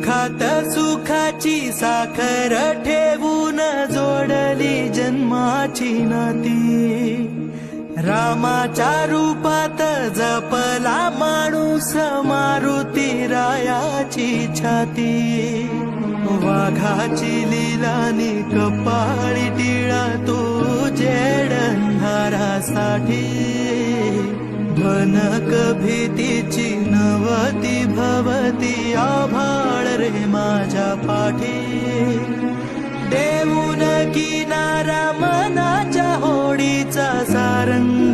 दुःखात सुखाची साखर ठेवून जोडली जन्माची नाती। रामाच्या रूपात जपला माणूस मारुती रायाची छाती। वाघाची लीलानी कपाळी टिळा तू जेड अंधारासाठी। भनक भीतीची नवती भवती आभाळ रे माझ्या पाठी। देऊन किनारा मनाच्या होडीचा सारंग